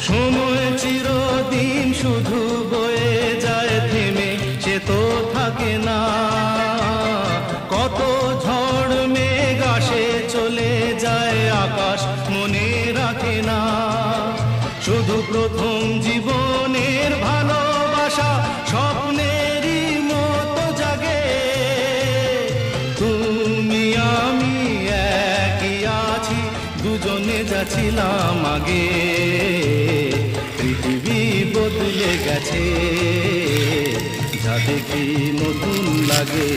সময় চিরদিন শুধু বয়ে যায়, থেমে সে তো থাকে না। কত ঝড় মেঘ আসে চলে যায়, আকাশ মনে রাখে না। শুধু প্রথম জীবনের ভালোবাসা স্বপ্নেরই মতো জাগে। তুমি আমি একই আছি, দুজনে যাচ্ছিলাম আগে। পৃথিবী বদলে গেছে, যা দেখি নতুন লাগে।